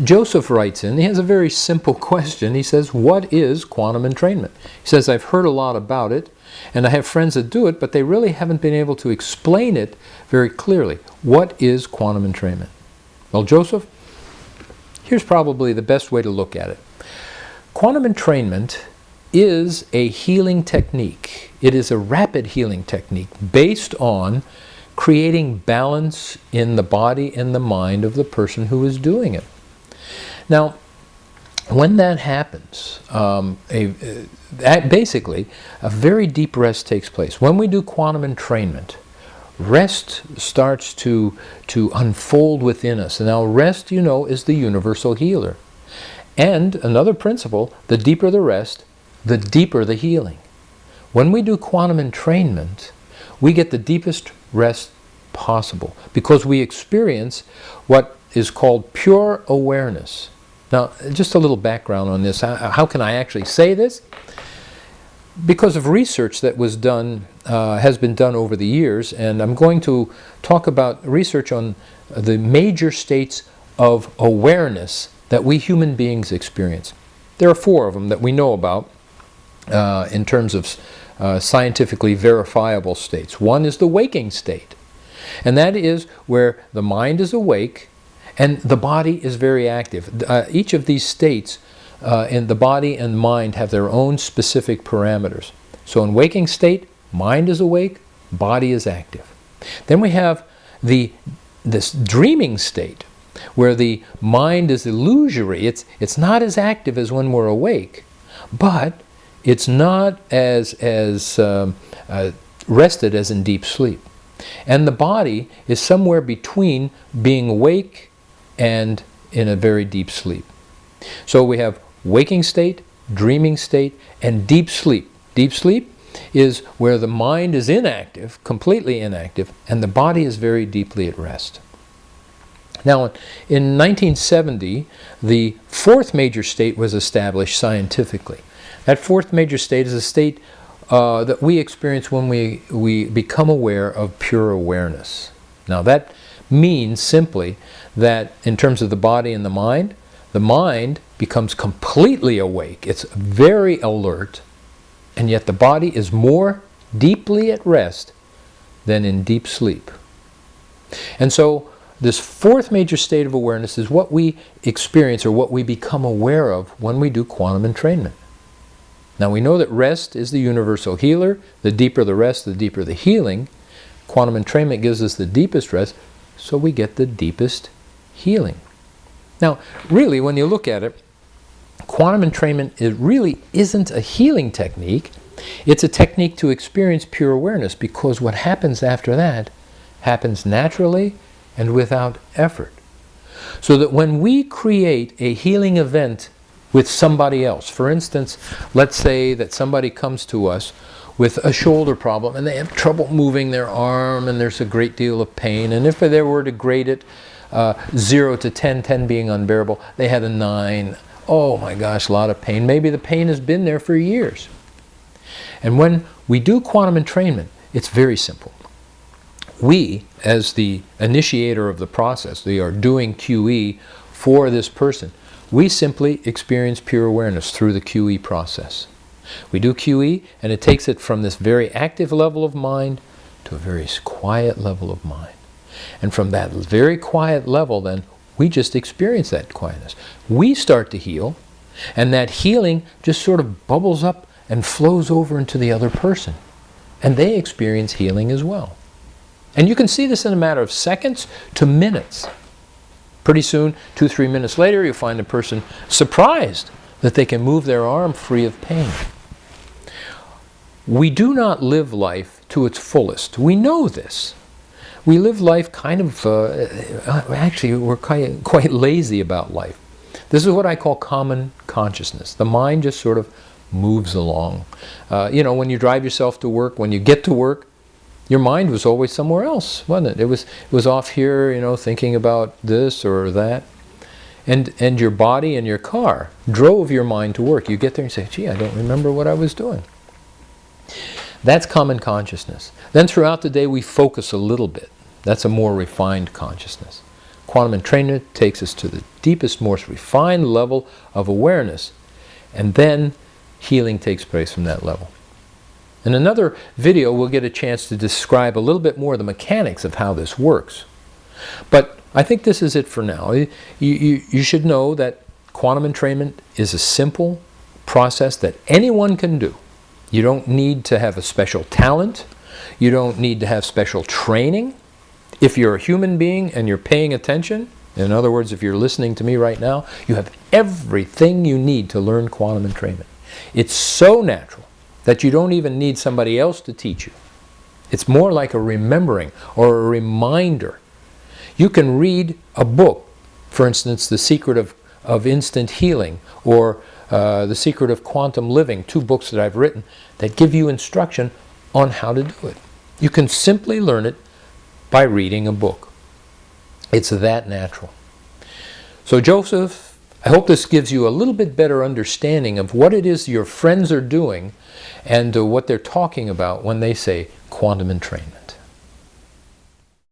Joseph writes in, he has a very simple question. He says, what is quantum entrainment? He says, I've heard a lot about it, and I have friends that do it, but they really haven't been able to explain it very clearly. What is quantum entrainment? Well, Joseph, here's probably the best way to look at it. Quantum entrainment is a healing technique. It is a rapid healing technique based on creating balance in the body and the mind of the person who is doing it. Now, when that happens, basically, a very deep rest takes place. When we do quantum entrainment, rest starts to unfold within us. And now rest, you know, is the universal healer. And another principle, the deeper the rest, the deeper the healing. When we do quantum entrainment, we get the deepest rest possible because we experience what is called pure awareness. Now, just a little background on this. How can I actually say this? Because of research that was done, has been done over the years, and I'm going to talk about research on the major states of awareness that we human beings experience. There are 4 of them that we know about in terms of scientifically verifiable states. One is the waking state, and that is where the mind is awake and the body is very active. Each of these states in the body and mind have their own specific parameters. So in waking state, mind is awake, body is active. Then we have this dreaming state, where the mind is illusory. It's not as active as when we're awake, but it's not as rested as in deep sleep. And the body is somewhere between being awake and in a very deep sleep. So we have waking state, dreaming state, and deep sleep. Deep sleep is where the mind is inactive, completely inactive, and the body is very deeply at rest. Now, in 1970, the 4th major state was established scientifically. That 4th major state is a state that we experience when we become aware of pure awareness. Now, that means simply that in terms of the body and the mind becomes completely awake. It's very alert, and yet the body is more deeply at rest than in deep sleep. And so this 4th major state of awareness is what we experience or what we become aware of when we do quantum entrainment. Now we know that rest is the universal healer. The deeper the rest, the deeper the healing. Quantum entrainment gives us the deepest rest, so we get the deepest healing. Now, really, when you look at it, quantum entrainment really isn't a healing technique. It's a technique to experience pure awareness, because what happens after that happens naturally and without effort. So that when we create a healing event with somebody else, for instance, let's say that somebody comes to us with a shoulder problem and they have trouble moving their arm and there's a great deal of pain, and if they were to grade it 0 to 10, 10 being unbearable, they had a 9. Oh my gosh, a lot of pain. Maybe the pain has been there for years. And when we do quantum entrainment, it's very simple. We, as the initiator of the process, we are doing QE for this person. We simply experience pure awareness through the QE process. We do QE, and it takes it from this very active level of mind to a very quiet level of mind. And from that very quiet level, then, we just experience that quietness. We start to heal, and that healing just sort of bubbles up and flows over into the other person. And they experience healing as well. And you can see this in a matter of seconds to minutes. Pretty soon, 2-3 minutes later, you'll find a person surprised that they can move their arm free of pain. We do not live life to its fullest. We know this. We live life kind of, actually, we're quite lazy about life. This is what I call common consciousness. The mind just sort of moves along. You know, when you drive yourself to work, when you get to work, your mind was always somewhere else, wasn't it? It was off here, you know, thinking about this or that. And your body and your car drove your mind to work. You get there and say, gee, I don't remember what I was doing. That's common consciousness. Then throughout the day we focus a little bit. That's a more refined consciousness. Quantum entrainment takes us to the deepest, most refined level of awareness, and then healing takes place from that level. In another video, we'll get a chance to describe a little bit more of the mechanics of how this works. But I think this is it for now. You should know that quantum entrainment is a simple process that anyone can do. You don't need to have a special talent. You don't need to have special training. If you're a human being and you're paying attention, in other words, if you're listening to me right now, you have everything you need to learn quantum entrainment. It's so natural that you don't even need somebody else to teach you. It's more like a remembering or a reminder. You can read a book, for instance, The Secret of Instant Healing, or The Secret of Quantum Living, 2 books that I've written that give you instruction on how to do it. You can simply learn it by reading a book. It's that natural. So Joseph, I hope this gives you a little bit better understanding of what it is your friends are doing and what they're talking about when they say quantum entrainment.